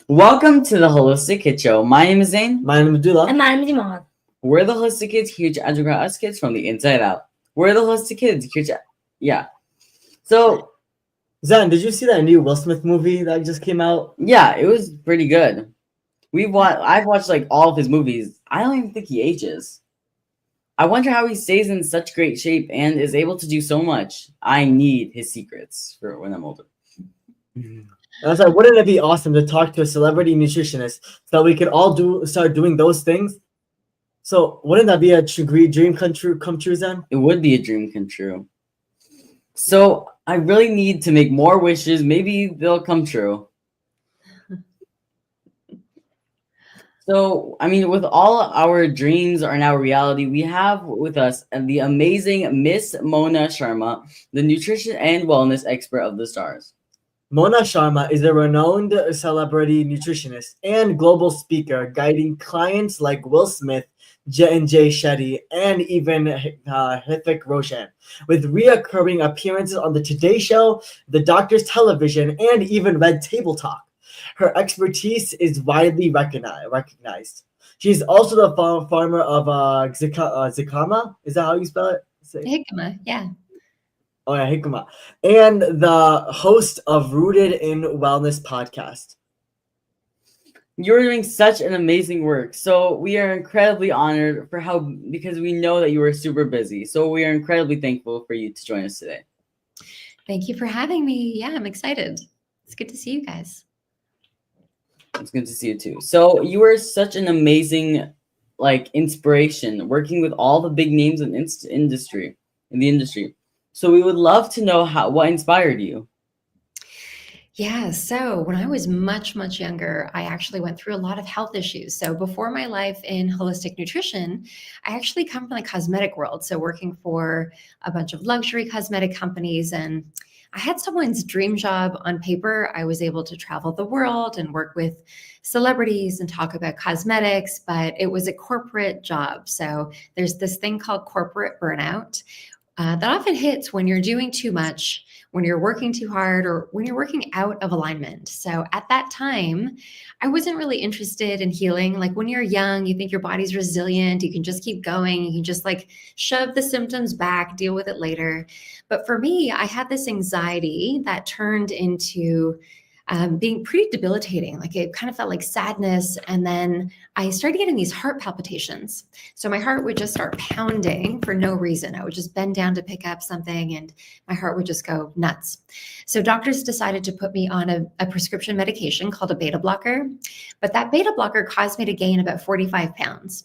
Welcome to the Holistic Kid Show. My name is Zane. My name is Abdullah. And my name is Iman. We're the Holistic Kids here to educate us kids from the inside out. We're the Holistic Kids here to... Yeah. So... Zan, did you see that new Will Smith movie that just came out? Yeah, it was pretty good. I've watched like all of his movies. I don't even think he ages. I wonder how he stays in such great shape and is able to do so much. I need his secrets for when I'm older. And I was like, wouldn't it be awesome to talk to a celebrity nutritionist so that we could all start doing those things? So wouldn't that be a dream come true, Zan? It would be a dream come true. So I really need to make more wishes. Maybe they'll come true. So, I mean, with all our dreams are now reality, we have with us the amazing Miss Mona Sharma, the nutrition and wellness expert of the stars. Mona Sharma is a renowned celebrity nutritionist and global speaker, guiding clients like Will Smith, J&J Shetty, and even Hrithik Roshan, with reoccurring appearances on the Today Show, The Doctor's Television, and even Red Table Talk. Her expertise is widely recognized. She's also the farmer of Zikama. Is that how you spell it? Hikma, yeah. Oh yeah, Hikma. And the host of Rooted in Wellness podcast. You're doing such an amazing work. So we are incredibly honored because we know that you are super busy. So we are incredibly thankful for you to join us today. Thank you for having me. Yeah, I'm excited. It's good to see you guys. It's good to see you too. So you are such an amazing inspiration working with all the big names in the industry. So we would love to know what inspired you. Yeah, so when I was much, much younger, I actually went through a lot of health issues. So before my life in holistic nutrition, I actually come from the cosmetic world. So working for a bunch of luxury cosmetic companies, and I had someone's dream job on paper. I was able to travel the world and work with celebrities and talk about cosmetics, but it was a corporate job. So there's this thing called corporate burnout that often hits when you're doing too much, when you're working too hard, or when you're working out of alignment. So at that time, I wasn't really interested in healing. Like when you're young, you think your body's resilient, you can just keep going, you can just shove the symptoms back, deal with it later. But for me, I had this anxiety that turned into being pretty debilitating. Like it kind of felt like sadness. And then I started getting these heart palpitations. So my heart would just start pounding for no reason. I would just bend down to pick up something and my heart would just go nuts. So doctors decided to put me on a prescription medication called a beta blocker. But that beta blocker caused me to gain about 45 pounds.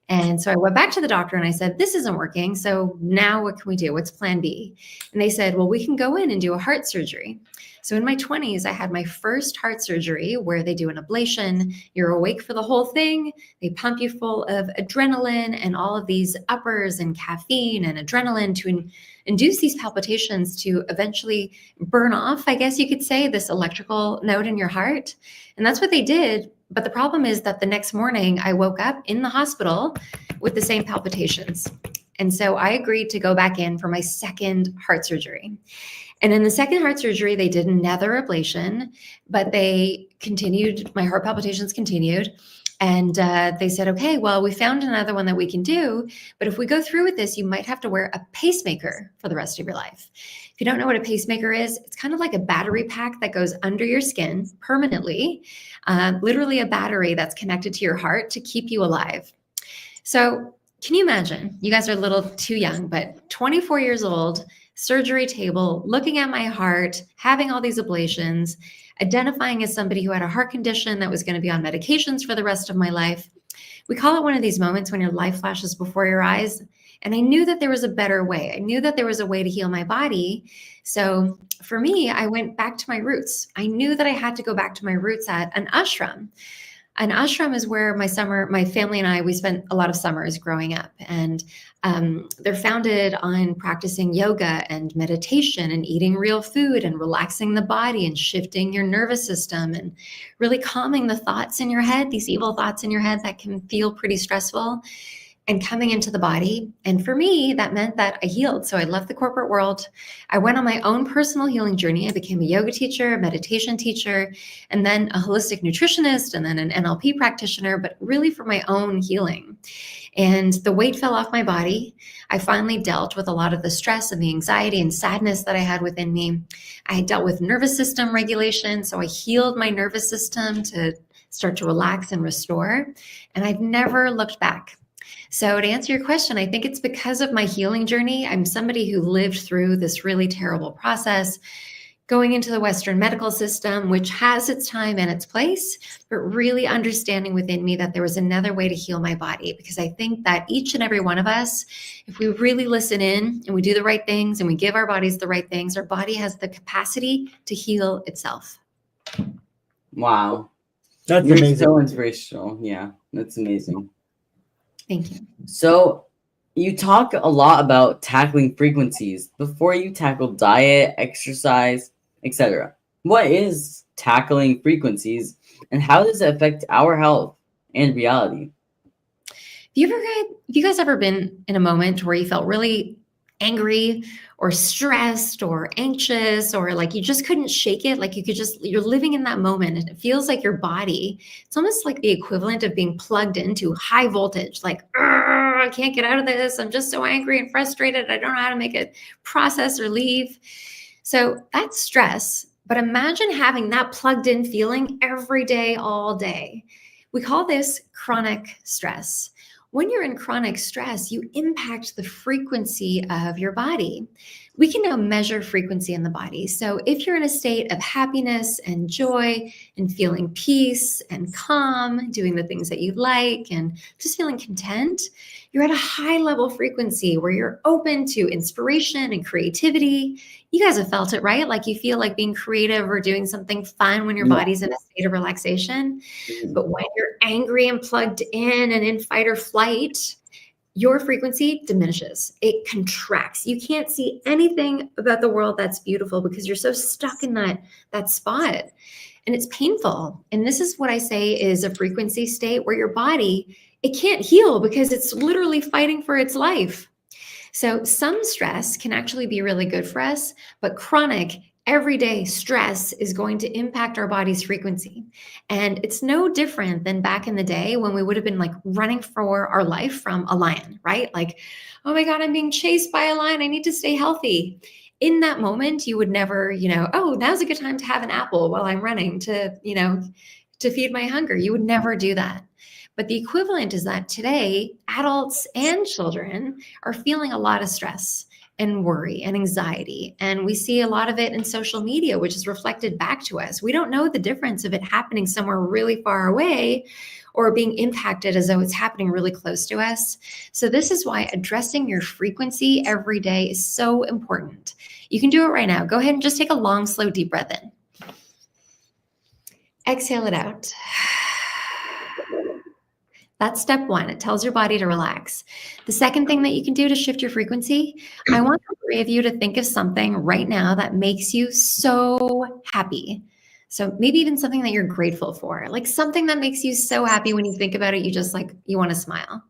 And so I went back to the doctor and I said, this isn't working. So now what can we do? What's plan B? And they said, well, we can go in and do a heart surgery. So in my 20s, I had my first heart surgery where they do an ablation. You're awake for the whole thing. They pump you full of adrenaline and all of these uppers and caffeine and adrenaline to induce these palpitations to eventually burn off, I guess you could say, this electrical node in your heart. And that's what they did. But the problem is that the next morning I woke up in the hospital with the same palpitations. And so I agreed to go back in for my second heart surgery. And in the second heart surgery, they did another ablation, but my heart palpitations continued. And they said, okay, well, we found another one that we can do. But if we go through with this, you might have to wear a pacemaker for the rest of your life. If you don't know what a pacemaker is, it's kind of like a battery pack that goes under your skin permanently, literally a battery that's connected to your heart to keep you alive. So can you imagine? You guys are a little too young, but 24 years old, surgery table, looking at my heart, having all these ablations, identifying as somebody who had a heart condition that was going to be on medications for the rest of my life. We call it one of these moments when your life flashes before your eyes. And I knew that there was a better way. I knew that there was a way to heal my body. So for me, I went back to my roots. I knew that I had to go back to my roots at an ashram. An ashram is where my family and I, we spent a lot of summers growing up. And they're founded on practicing yoga and meditation and eating real food and relaxing the body and shifting your nervous system and really calming the thoughts in your head, these evil thoughts in your head that can feel pretty stressful. and coming into the body. And for me, that meant that I healed. So I left the corporate world. I went on my own personal healing journey. I became a yoga teacher, a meditation teacher, and then a holistic nutritionist, and then an NLP practitioner, but really for my own healing. And the weight fell off my body. I finally dealt with a lot of the stress and the anxiety and sadness that I had within me. I dealt with nervous system regulation. So I healed my nervous system to start to relax and restore. And I've never looked back. So to answer your question, I think it's because of my healing journey. I'm somebody who lived through this really terrible process, going into the Western medical system, which has its time and its place, but really understanding within me that there was another way to heal my body. Because I think that each and every one of us, if we really listen in and we do the right things and we give our bodies the right things, our body has the capacity to heal itself. Wow. That's You're amazing. so inspirational. Yeah, that's amazing. Thank you. So you talk a lot about tackling frequencies before you tackle diet, exercise, etc. What is tackling frequencies and how does it affect our health and reality? Have you guys ever been in a moment where you felt really angry or stressed or anxious, or like you just couldn't shake it? Like you're living in that moment and it feels like your body, it's almost like the equivalent of being plugged into high voltage, like, I can't get out of this. I'm just so angry and frustrated. I don't know how to make it process or leave. So that's stress. But imagine having that plugged in feeling every day, all day. We call this chronic stress. When you're in chronic stress, you impact the frequency of your body. We can now measure frequency in the body. So if you're in a state of happiness and joy and feeling peace and calm, doing the things that you like and just feeling content, you're at a high level frequency where you're open to inspiration and creativity. You guys have felt it, right? Like you feel like being creative or doing something fun when your body's in a state of relaxation. But when you're angry and plugged in and in fight or flight, your frequency diminishes. It contracts. You can't see anything about the world that's beautiful because you're so stuck in that spot. And it's painful. And this is what I say is a frequency state where your body, it can't heal because it's literally fighting for its life. So some stress can actually be really good for us, but chronic everyday stress is going to impact our body's frequency. And it's no different than back in the day when we would have been like running for our life from a lion, right? Like, oh my God, I'm being chased by a lion. I need to stay healthy. In that moment, you would never, oh, now's a good time to have an apple while I'm running to feed my hunger. You would never do that. But the equivalent is that today, adults and children are feeling a lot of stress and worry and anxiety. And we see a lot of it in social media, which is reflected back to us. We don't know the difference of it happening somewhere really far away or being impacted as though it's happening really close to us. So this is why addressing your frequency every day is so important. You can do it right now. Go ahead and just take a long, slow, deep breath in. Exhale it out. That's step one. It tells your body to relax. The second thing that you can do to shift your frequency, I want the three of you to think of something right now that makes you so happy. So maybe even something that you're grateful for, like something that makes you so happy when you think about it, you want to smile.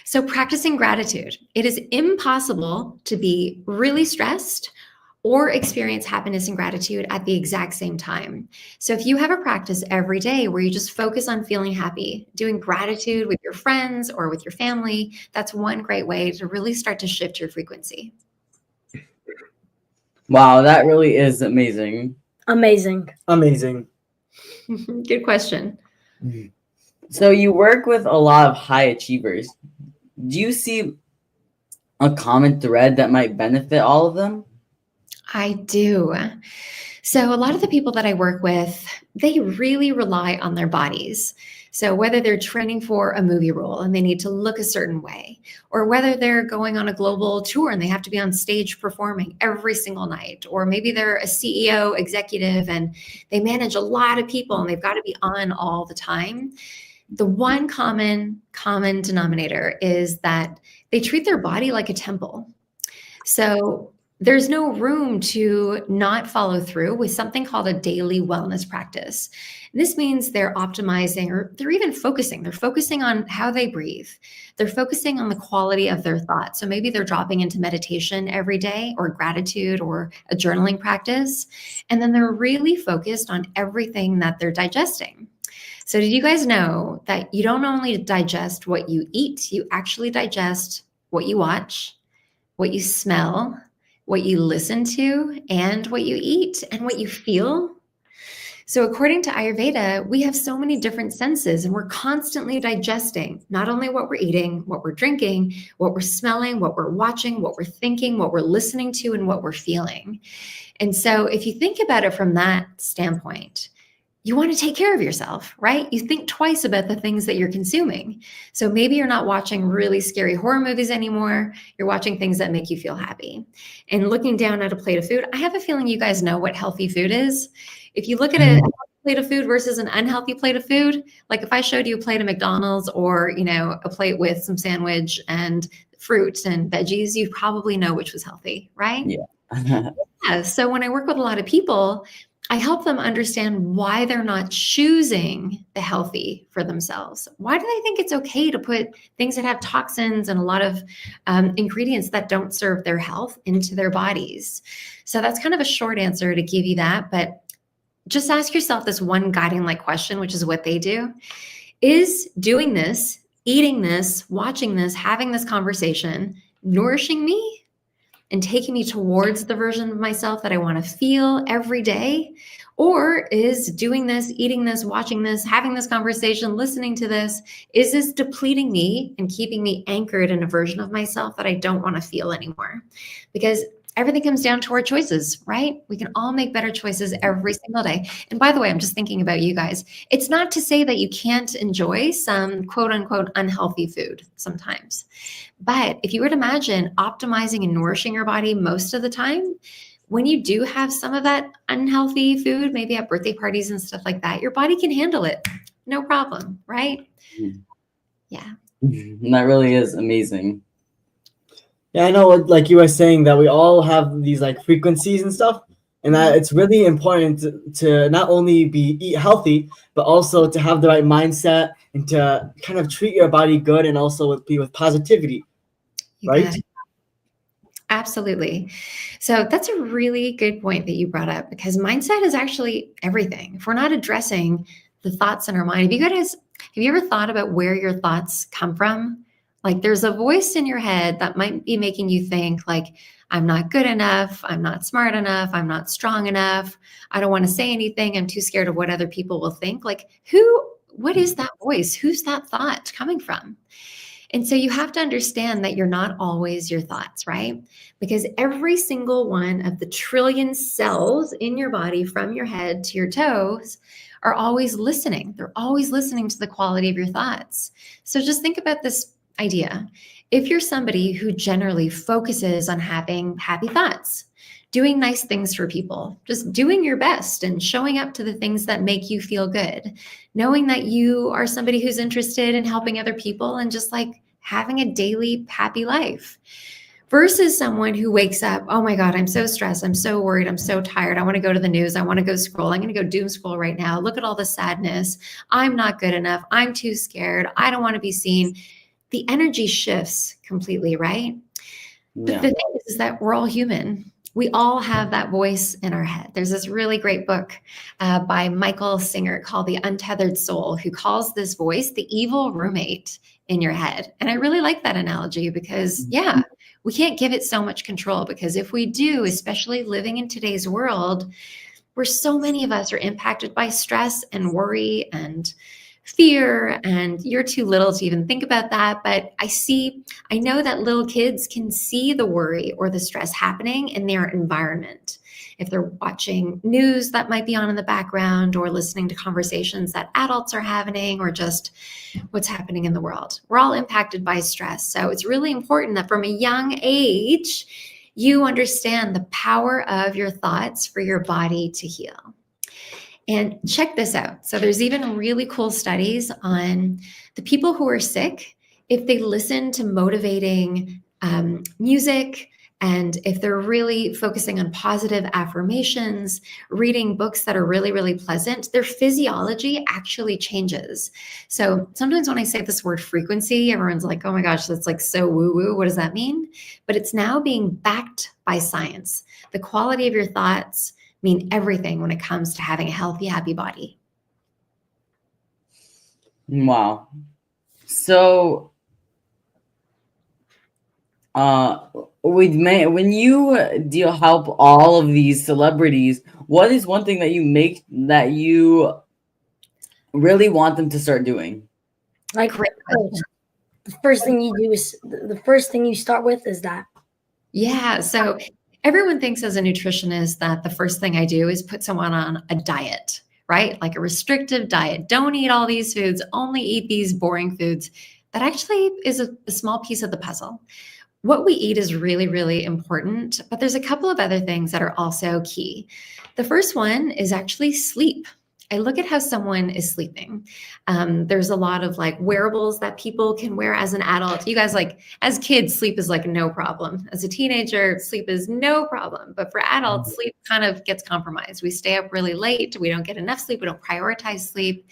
So practicing gratitude. It is impossible to be really stressed or experience happiness and gratitude at the exact same time. So if you have a practice every day where you just focus on feeling happy, doing gratitude with your friends or with your family, that's one great way to really start to shift your frequency. Wow, that really is amazing. Amazing. Good question. So you work with a lot of high achievers. Do you see a common thread that might benefit all of them? I do. So a lot of the people that I work with, they really rely on their bodies. So whether they're training for a movie role and they need to look a certain way, or whether they're going on a global tour and they have to be on stage performing every single night, or maybe they're a CEO executive and they manage a lot of people and they've got to be on all the time. The one common denominator is that they treat their body like a temple. So there's no room to not follow through with something called a daily wellness practice. This means they're optimizing, or they're even focusing. They're focusing on how they breathe. They're focusing on the quality of their thoughts. So maybe they're dropping into meditation every day, or gratitude, or a journaling practice. And then they're really focused on everything that they're digesting. So did you guys know that you don't only digest what you eat, you actually digest what you watch, what you smell, what you listen to, and what you eat, and what you feel? So according to Ayurveda, we have so many different senses, and we're constantly digesting not only what we're eating, what we're drinking, what we're smelling, what we're watching, what we're thinking, what we're listening to, and what we're feeling. And so if you think about it from that standpoint, you want to take care of yourself, right? You think twice about the things that you're consuming. So maybe you're not watching really scary horror movies anymore. You're watching things that make you feel happy. And looking down at a plate of food, I have a feeling you guys know what healthy food is. If you look at a healthy plate of food versus an unhealthy plate of food, like if I showed you a plate of McDonald's, or, a plate with some sandwich and fruits and veggies, you probably know which was healthy, right? Yeah. Yeah. So when I work with a lot of people, I help them understand why they're not choosing the healthy for themselves. Why do they think it's okay to put things that have toxins and a lot of ingredients that don't serve their health into their bodies? So that's kind of a short answer to give you that, but just ask yourself this one guiding light question, which is what they do. Is doing this, eating this, watching this, having this conversation nourishing me and taking me towards the version of myself that I want to feel every day? Or is doing this, eating this, watching this, having this conversation, listening to this, is this depleting me and keeping me anchored in a version of myself that I don't want to feel anymore? Because everything comes down to our choices, right? We can all make better choices every single day. And by the way, I'm just thinking about you guys. It's not to say that you can't enjoy some quote unquote unhealthy food sometimes. But if you were to imagine optimizing and nourishing your body most of the time, when you do have some of that unhealthy food, maybe at birthday parties and stuff like that, your body can handle it. No problem, right? Yeah. That really is amazing. Yeah, I know, like you were saying, that we all have these like frequencies and stuff, and that it's really important to not only eat healthy, but also to have the right mindset and to kind of treat your body good, and also be with positivity, right? Absolutely. So that's a really good point that you brought up, because mindset is actually everything. If we're not addressing the thoughts in our mind, have you ever thought about where your thoughts come from? Like there's a voice in your head that might be making you think like, I'm not good enough, I'm not smart enough, I'm not strong enough, I don't want to say anything, I'm too scared of what other people will think. Like what is that voice? Who's that thought coming from? And so you have to understand that you're not always your thoughts, right? Because every single one of the trillion cells in your body, from your head to your toes, are always listening. They're always listening to the quality of your thoughts. So just think about this idea. If you're somebody who generally focuses on having happy thoughts, doing nice things for people, just doing your best and showing up to the things that make you feel good, knowing that you are somebody who's interested in helping other people and just like having a daily happy life, versus someone who wakes up, oh my God, I'm so stressed, I'm so worried, I'm so tired, I want to go to the news, I want to go scroll, I'm going to go doom scroll right now, look at all the sadness, I'm not good enough, I'm too scared, I don't want to be seen. The energy shifts completely, right? Yeah. But the thing is that we're all human. We all have that voice in our head. There's this really great book by Michael Singer called The Untethered Soul, who calls this voice the evil roommate in your head. And I really like that analogy because, yeah, we can't give it so much control, because if we do, especially living in today's world, where so many of us are impacted by stress and worry and fear, and you're too little to even think about that. But I know that little kids can see the worry or the stress happening in their environment. If they're watching news that might be on in the background, or listening to conversations that adults are having, or just what's happening in the world, we're all impacted by stress. So it's really important that from a young age, you understand the power of your thoughts for your body to heal. And check this out. So there's even really cool studies on the people who are sick. If they listen to motivating music, And if they're really focusing on positive affirmations, reading books that are really, really pleasant, their physiology actually changes. So sometimes when I say this word frequency, everyone's like, oh my gosh, that's like so woo-woo. What does that mean? But it's now being backed by science. The quality of your thoughts mean everything when it comes to having a healthy, happy body. Wow. So, when you help all of these celebrities, what is one thing that you really want them to start doing? Like the first thing you do is the first thing you start with is that. Yeah. So everyone thinks as a nutritionist that the first thing I do is put someone on a diet, right? Like a restrictive diet. Don't eat all these foods, only eat these boring foods. That actually is a small piece of the puzzle. What we eat is really, really important, but there's a couple of other things that are also key. The first one is actually sleep. I look at how someone is sleeping. There's a lot of like wearables that people can wear as an adult. You guys, like as kids, sleep is like no problem. As a teenager, sleep is no problem. But for adults, sleep kind of gets compromised. We stay up really late. We don't get enough sleep. We don't prioritize sleep.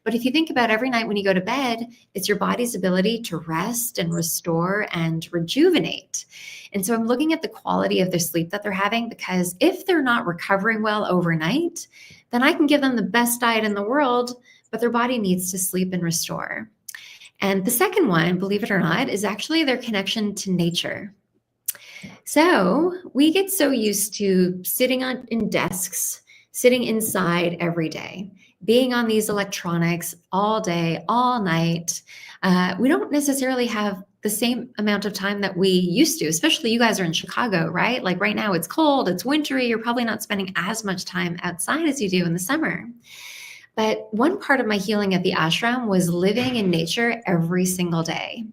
But if you think about every night when you go to bed, it's your body's ability to rest and restore and rejuvenate. And so I'm looking at the quality of their sleep that they're having, because if they're not recovering well overnight, then I can give them the best diet in the world, but their body needs to sleep and restore. And the second one, believe it or not, is actually their connection to nature. So we get so used to sitting in desks, sitting inside every day, being on these electronics all day, all night. We don't necessarily have the same amount of time that we used to, especially you guys are in Chicago, right? Like right now it's cold, it's wintry. You're probably not spending as much time outside as you do in the summer. But one part of my healing at the ashram was living in nature every single day.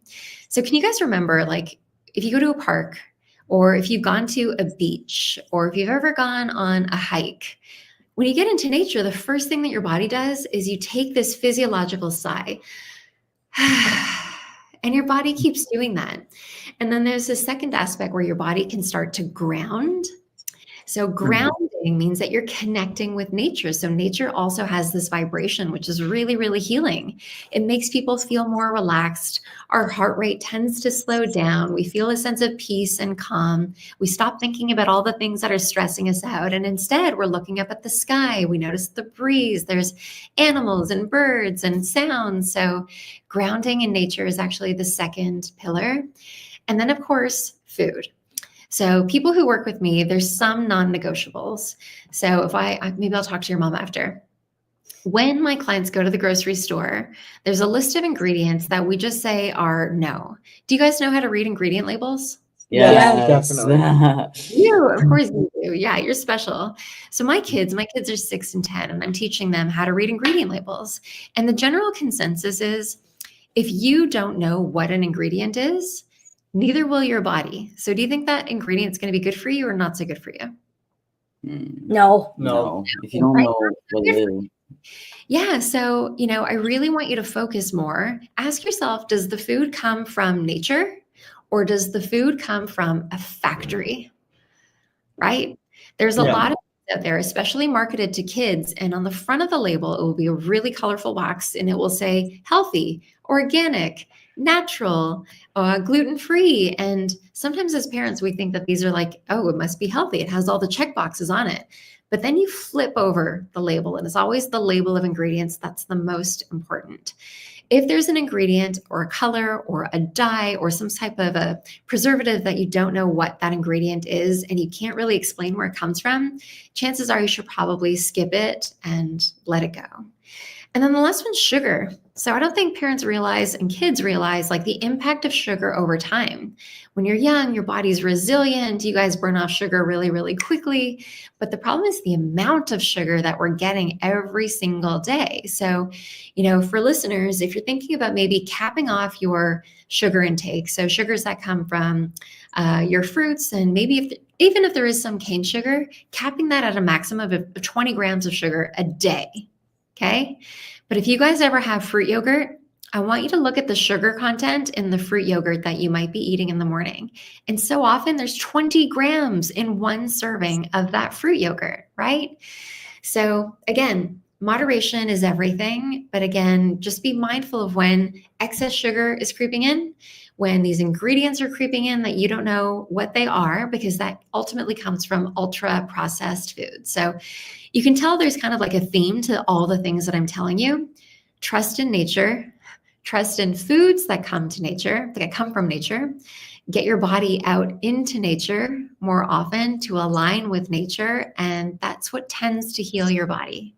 So can you guys remember, like if you go to a park, or if you've gone to a beach, or if you've ever gone on a hike, when you get into nature, the first thing that your body does is you take this physiological sigh. And your body keeps doing that. And then there's a second aspect where your body can start to ground. So grounding means that you're connecting with nature. So nature also has this vibration, which is really, really healing. It makes people feel more relaxed. Our heart rate tends to slow down. We feel a sense of peace and calm. We stop thinking about all the things that are stressing us out. And instead, we're looking up at the sky. We notice the breeze. There's animals and birds and sounds. So grounding in nature is actually the second pillar. And then, of course, food. So people who work with me, there's some non-negotiables. So if maybe I'll talk to your mom after. When my clients go to the grocery store, there's a list of ingredients that we just say are no. Do you guys know how to read ingredient labels? Yes. Definitely. You, of course you do. Yeah, you're special. So my kids are 6 and 10, and I'm teaching them how to read ingredient labels. And the general consensus is, if you don't know what an ingredient is, neither will your body. So do you think that ingredient is going to be good for you or not so good for you? No. If you don't know what it is. Yeah. So, I really want you to focus more. Ask yourself, does the food come from nature or does the food come from a factory? Right? There's a lot of things out there, especially marketed to kids. And on the front of the label, it will be a really colorful box and it will say healthy, organic, natural, gluten-free. And sometimes as parents, we think that these are like, oh, it must be healthy. It has all the check boxes on it. But then you flip over the label, and it's always the label of ingredients that's the most important. If there's an ingredient or a color or a dye or some type of a preservative that you don't know what that ingredient is and you can't really explain where it comes from, chances are you should probably skip it and let it go. And then the last one's sugar. So I don't think parents realize and kids realize like the impact of sugar over time. When you're young, your body's resilient. You guys burn off sugar really, really quickly. But the problem is the amount of sugar that we're getting every single day. So, for listeners, if you're thinking about maybe capping off your sugar intake, so sugars that come from your fruits, and maybe even if there is some cane sugar, capping that at a maximum of 20 grams of sugar a day. Okay. But if you guys ever have fruit yogurt, I want you to look at the sugar content in the fruit yogurt that you might be eating in the morning. And so often there's 20 grams in one serving of that fruit yogurt, right? So again, moderation is everything. But again, just be mindful of when excess sugar is creeping in, when these ingredients are creeping in that you don't know what they are, because that ultimately comes from ultra processed food. So you can tell there's kind of like a theme to all the things that I'm telling you. Trust in nature, trust in foods that come to nature, that come from nature. Get your body out into nature more often to align with nature, and that's what tends to heal your body.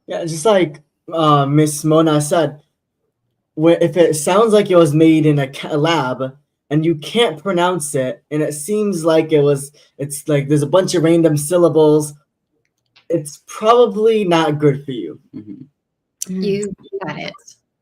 Yeah, just like Miss Mona said, if it sounds like it was made in a lab and you can't pronounce it, and it seems like it's like there's a bunch of random syllables, it's probably not good for you. You got it.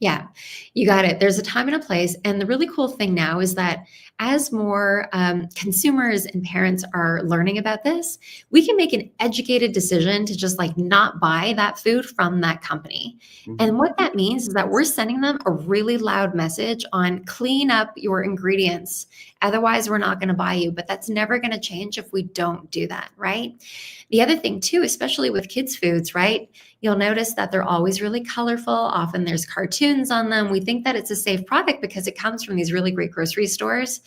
Yeah, you got it. There's a time and a place. And the really cool thing now is that as more consumers and parents are learning about this, we can make an educated decision to just like not buy that food from that company. And what that means is that we're sending them a really loud message on clean up your ingredients. Otherwise, we're not going to buy you. But that's never going to change if we don't do that, right? The other thing too, especially with kids' foods, right? You'll notice that they're always really colorful. Often there's cartoons on them. We think that it's a safe product because it comes from these really great grocery stores.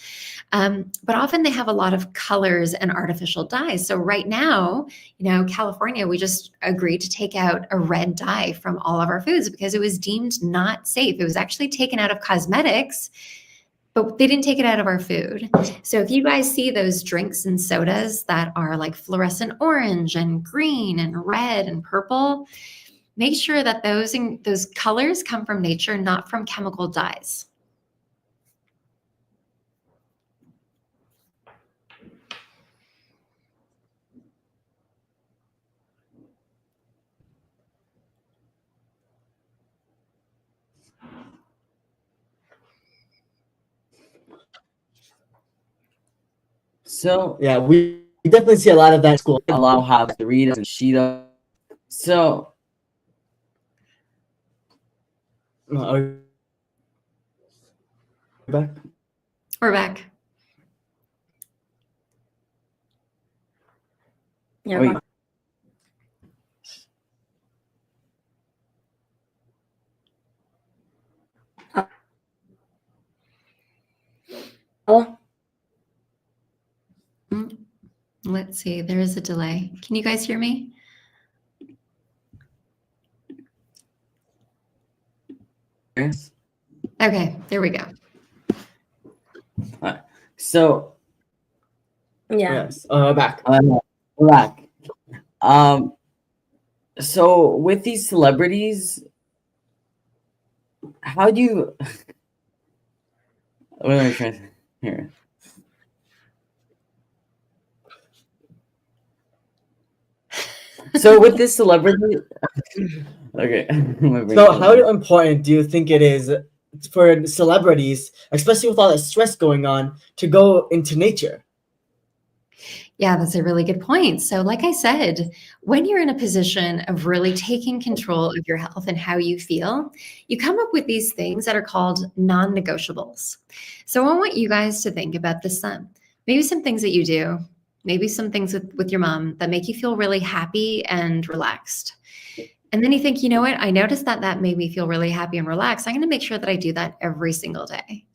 But often they have a lot of colors and artificial dyes. So right now, California, we just agreed to take out a red dye from all of our foods because it was deemed not safe. It was actually taken out of cosmetics, but they didn't take it out of our food. So if you guys see those drinks and sodas that are like fluorescent orange and green and red and purple, make sure that those colors come from nature, not from chemical dyes. So Yeah, we definitely see a lot of that in school. allow have Doritos and Cheetos. So Are you back? We're back. Yeah. wait, Oh, Let's see. There is a delay. Can you guys hear me? yes. Okay, there we go. So yeah. Yes. Back. we're back. So with these celebrities, how do you? What am I trying to here? So with this celebrity, okay. So how important do you think it is for celebrities, especially with all that stress going on, to go into nature? Yeah, that's a really good point. So, like I said, when you're in a position of really taking control of your health and how you feel, you come up with these things that are called non negotiables. So, I want you guys to think about this. Maybe some things that you do, maybe some things with your mom that make you feel really happy and relaxed. And then you think, you know what? I noticed that made me feel really happy and relaxed. I'm going to make sure that I do that every single day.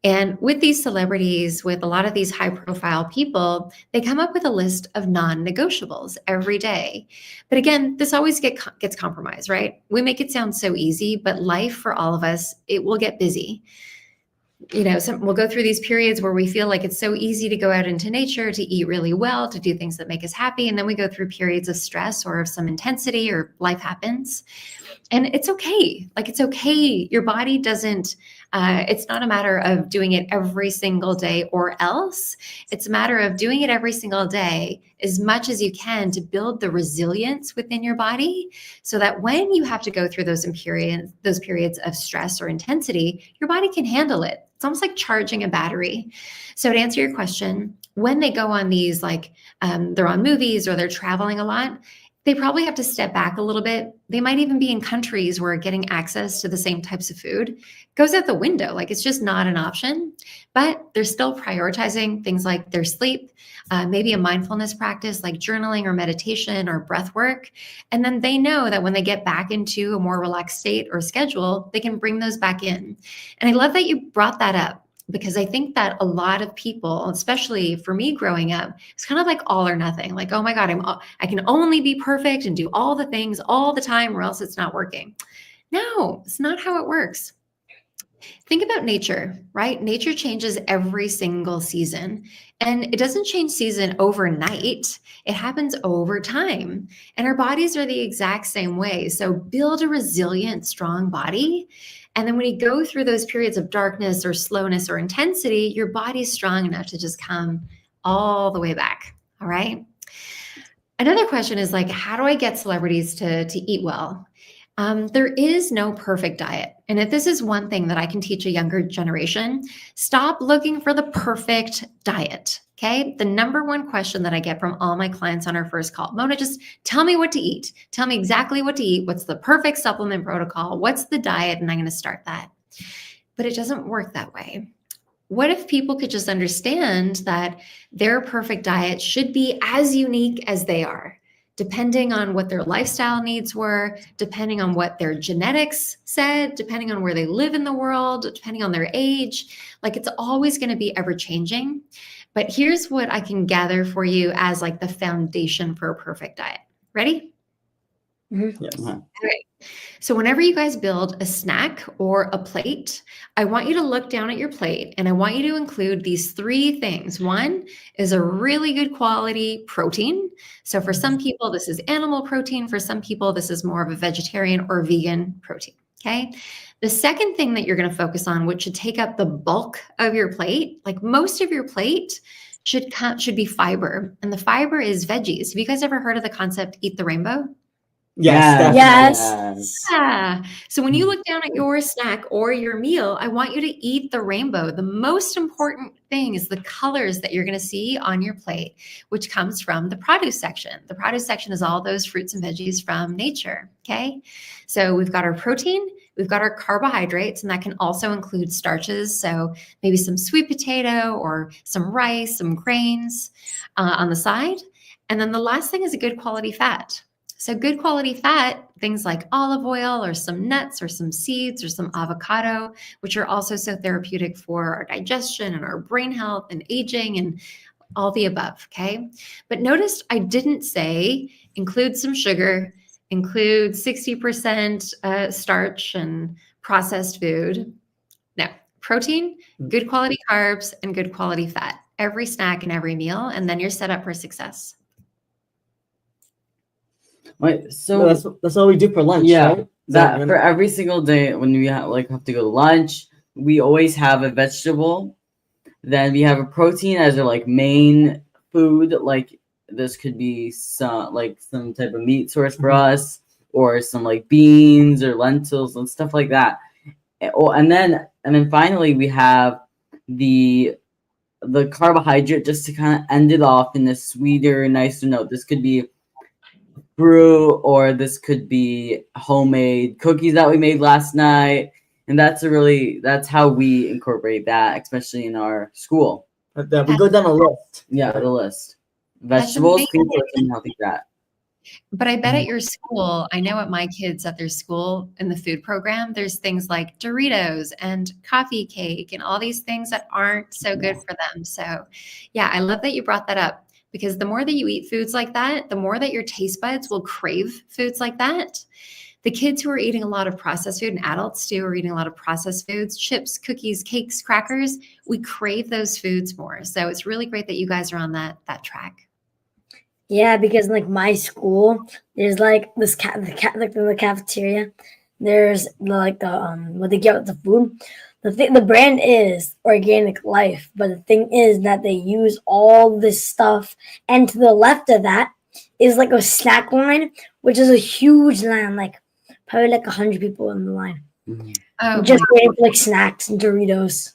And with these celebrities, with a lot of these high profile people, they come up with a list of non-negotiables every day. But again, this always gets compromised, right? We make it sound so easy, but life for all of us, it will get busy. We'll go through these periods where we feel like it's so easy to go out into nature, to eat really well, to do things that make us happy. And then we go through periods of stress or of some intensity or life happens. And it's okay. Like, it's okay. Your body doesn't, it's not a matter of doing it every single day or else. It's a matter of doing it every single day as much as you can to build the resilience within your body so that when you have to go through those periods of stress or intensity, your body can handle it. It's almost like charging a battery. So to answer your question, when they go on these, they're on movies or they're traveling a lot, they probably have to step back a little bit. They might even be in countries where getting access to the same types of food goes out the window. Like it's just not an option, but they're still prioritizing things like their sleep, maybe a mindfulness practice like journaling or meditation or breath work. And then they know that when they get back into a more relaxed state or schedule, they can bring those back in. And I love that you brought that up, because I think that a lot of people, especially for me growing up, it's kind of like all or nothing. Like, oh my God, I can only be perfect and do all the things all the time or else it's not working. No, it's not how it works. Think about nature, right? Nature changes every single season, and it doesn't change season overnight. It happens over time. And our bodies are the exact same way. So build a resilient, strong body. And then when you go through those periods of darkness or slowness or intensity, your body's strong enough to just come all the way back. All right. Another question is like, how do I get celebrities to eat well? There is no perfect diet. And if this is one thing that I can teach a younger generation, stop looking for the perfect diet. Okay. The number one question that I get from all my clients on our first call, Mona, just tell me what to eat. Tell me exactly what to eat. What's the perfect supplement protocol? What's the diet? And I'm going to start that. But it doesn't work that way. What if people could just understand that their perfect diet should be as unique as they are, depending on what their lifestyle needs were, depending on what their genetics said, depending on where they live in the world, depending on their age. Like it's always going to be ever changing. But here's what I can gather for you as like the foundation for a perfect diet. Ready? Mm-hmm. Yes. Okay. So whenever you guys build a snack or a plate, I want you to look down at your plate and I want you to include these three things. One is a really good quality protein. So for some people, this is animal protein. For some people, this is more of a vegetarian or vegan protein. Okay. The second thing that you're going to focus on, which should take up the bulk of your plate, like most of your plate, should be fiber. And the fiber is veggies. Have you guys ever heard of the concept eat the rainbow? Yes. Yes. Yeah. So when you look down at your snack or your meal, I want you to eat the rainbow. The most important thing is the colors that you're going to see on your plate, which comes from the produce section. The produce section is all those fruits and veggies from nature. Okay. So we've got our protein, we've got our carbohydrates, and that can also include starches. So maybe some sweet potato or some rice, some grains on the side. And then the last thing is a good quality fat. So good quality fat, things like olive oil or some nuts or some seeds or some avocado, which are also so therapeutic for our digestion and our brain health and aging and all the above, okay? But notice I didn't say include some sugar, include 60% starch and processed food. No, protein, good quality carbs, and good quality fat. Every snack and every meal, and then you're set up for success. Wait, so that's all we do for lunch. yeah, right? that for every single day when we have to go to lunch, we always have a vegetable. Then we have a protein as our like main food. Like this could be some type of meat source for us, or some like beans or lentils and stuff like that. And then finally we have the carbohydrate, just to kind of end it off in a sweeter, nicer note. This could be brew, or this could be homemade cookies that we made last night, and that's how we incorporate that, especially in our school. But we go down a list. Yeah, the list: vegetables, clean protein, healthy fat. But I bet at your school, I know at my kids at their school in the food program, there's things like Doritos and coffee cake and all these things that aren't so good for them. So yeah, I love that you brought that up, because the more that you eat foods like that, the more that your taste buds will crave foods like that. The kids who are eating a lot of processed food, and adults too, are eating a lot of processed foods, chips, cookies, cakes, crackers, we crave those foods more. So it's really great that you guys are on that track. Yeah, because like my school, there's like this the cafeteria. There's like the what they get with the food. The brand is Organic Life, but the thing is that they use all this stuff, and to the left of that is like a snack line, which is a huge line, like probably like 100 people in the line, Oh, just waiting for like snacks and Doritos.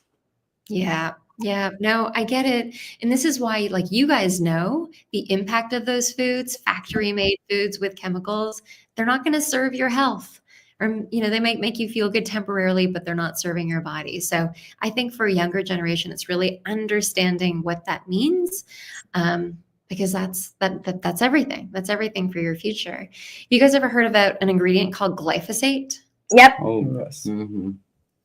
Yeah. Yeah, no, I get it. And this is why, like, you guys know the impact of those foods, factory made foods with chemicals. They're not going to serve your health. Or, they might make you feel good temporarily, but they're not serving your body. So I think for a younger generation, it's really understanding what that means. Because that's everything. That's everything for your future. You guys ever heard about an ingredient called glyphosate? Yep. Oh,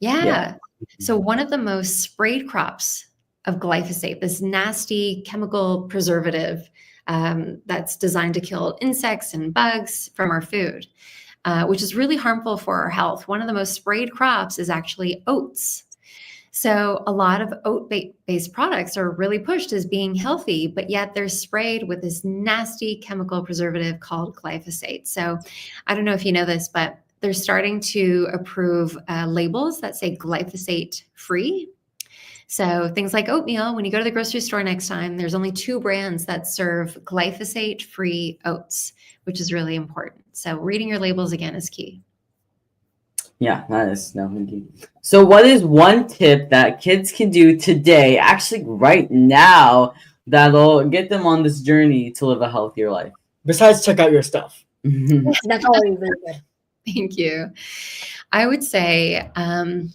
Yes. Yeah. So one of the most sprayed crops of glyphosate, this nasty chemical preservative that's designed to kill insects and bugs from our food, which is really harmful for our health. One of the most sprayed crops is actually oats. So a lot of oat-based products are really pushed as being healthy, but yet they're sprayed with this nasty chemical preservative called glyphosate. So I don't know if you know this, but they're starting to approve labels that say glyphosate free. So things like oatmeal, when you go to the grocery store next time, there's only 2 brands that serve glyphosate free oats, which is really important. So reading your labels again is key. Yeah, that is no indeed. So what is one tip that kids can do today, actually right now, that'll get them on this journey to live a healthier life? Besides, check out your stuff. That's always really good. Thank you. I would say I'm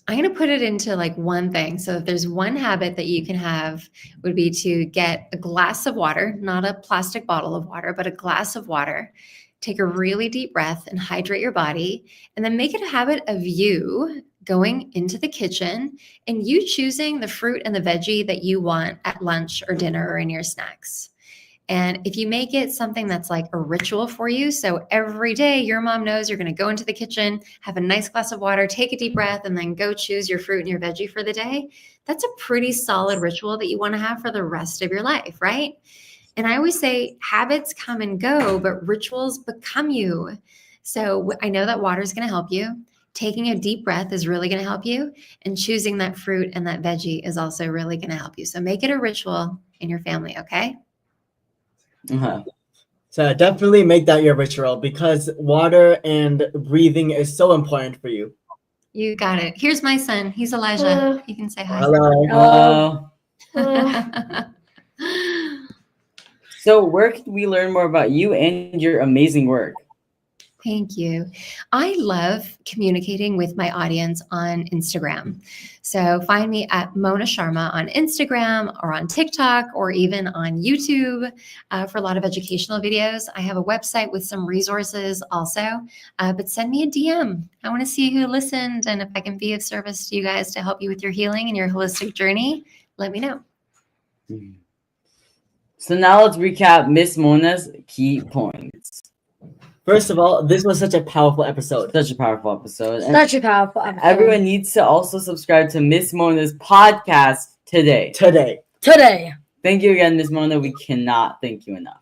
going to put it into like one thing. So if there's one habit that you can have, would be to get a glass of water, not a plastic bottle of water, but a glass of water. Take a really deep breath and hydrate your body, and then make it a habit of you going into the kitchen and you choosing the fruit and the veggie that you want at lunch or dinner or in your snacks. And if you make it something that's like a ritual for you, so every day your mom knows you're going to go into the kitchen, have a nice glass of water, take a deep breath, and then go choose your fruit and your veggie for the day, that's a pretty solid ritual that you want to have for the rest of your life, right? And I always say habits come and go, but rituals become you. So I know that water is going to help you. Taking a deep breath is really going to help you. And choosing that fruit and that veggie is also really going to help you. So make it a ritual in your family, okay? Uh-huh. So definitely make that your ritual, because water and breathing is so important for you. You got it. Here's my son. He's Elijah. Hello. You can say hi. Hello. So where can we learn more about you and your amazing work? Thank you. I love communicating with my audience on Instagram. So find me at Mona Sharma on Instagram or on TikTok or even on YouTube for a lot of educational videos. I have a website with some resources also, but send me a DM. I want to see who listened, and if I can be of service to you guys to help you with your healing and your holistic journey, let me know. So now let's recap Miss Mona's key points. First of all, this was such a powerful episode. Such a powerful episode. And Such a powerful episode. everyone needs to also subscribe to Miss Mona's podcast today. Today. Thank you again, Miss Mona. We cannot thank you enough.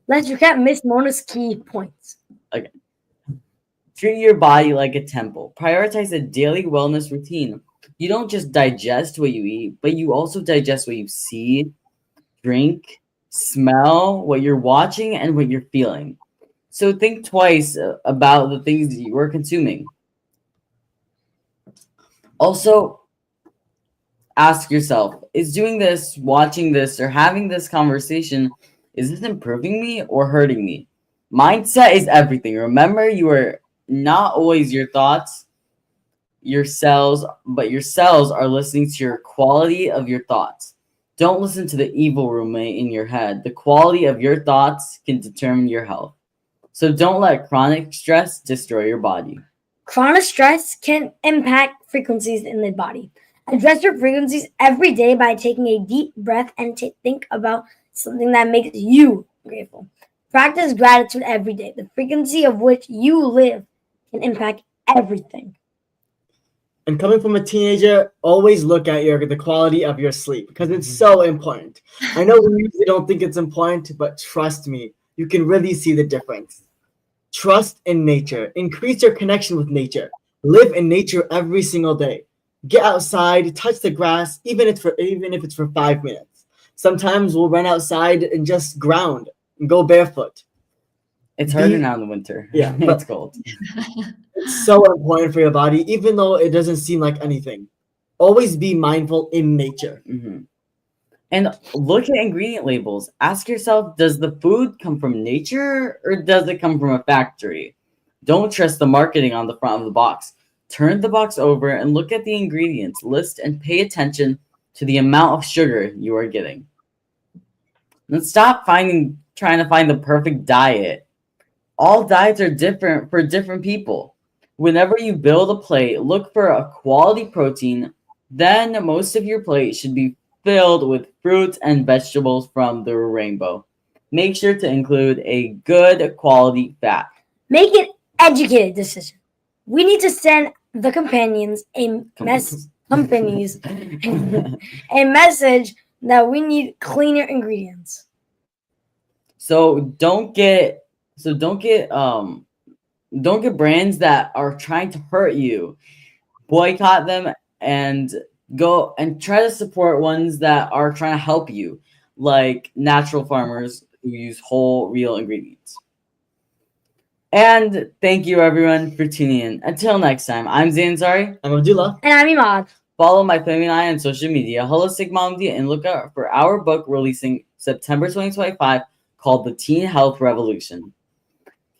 Let's recap Miss Mona's key points. Treat your body like a temple. Prioritize a daily wellness routine. You don't just digest what you eat, but you also digest what you see, drink, smell, what you're watching, and what you're feeling. So think twice about the things that you are consuming. Also, ask yourself, is doing this, watching this, or having this conversation, is this improving me or hurting me? Mindset is everything. Remember, you are not always your thoughts, your cells, but your cells are listening to your quality of your thoughts. Don't listen to the evil roommate in your head. The quality of your thoughts can determine your health. So don't let chronic stress destroy your body. Chronic stress can impact frequencies in the body. Address your frequencies every day by taking a deep breath and think about something that makes you grateful. Practice gratitude every day. The frequency of which you live can impact everything. And coming from a teenager, always look at the quality of your sleep, because it's so important. I know we usually don't think it's important, but trust me, you can really see the difference. Trust in nature. Increase your connection with nature. Live in nature every single day. Get outside, touch the grass, even if it's for 5 minutes. Sometimes we'll run outside and just ground and go barefoot. It's harder now in the winter. Yeah, it's cold. It's so important for your body, even though it doesn't seem like anything. Always be mindful in nature. Mhm. And look at ingredient labels. Ask yourself, does the food come from nature or does it come from a factory? Don't trust the marketing on the front of the box. Turn the box over and look at the ingredients list and pay attention to the amount of sugar you are getting. And stop trying to find the perfect diet. All diets are different for different people. Whenever you build a plate, look for a quality protein. Then most of your plate should be filled with fruits and vegetables from the rainbow. Make sure to include a good quality fat. Make an educated decision. We need to send the companions companies a message that we need cleaner ingredients. Don't get brands that are trying to hurt you. Boycott them and go and try to support ones that are trying to help you, like natural farmers who use whole real ingredients. And thank you everyone for tuning in. Until next time, I'm Zanzari. I'm Abdullah. And I'm Imad. Follow my family and I on social media, Holistic Mom Media, and look out for our book releasing September 2025 called The Teen Health Revolution.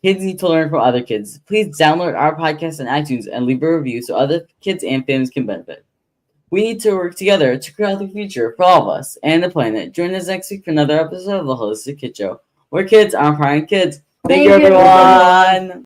Kids need to learn from other kids. Please download our podcast on iTunes and leave a review so other kids and families can benefit. We need to work together to create a future for all of us and the planet. Join us next week for another episode of the Holistic Kid Show, where kids are empowering kids. Thank you, everyone.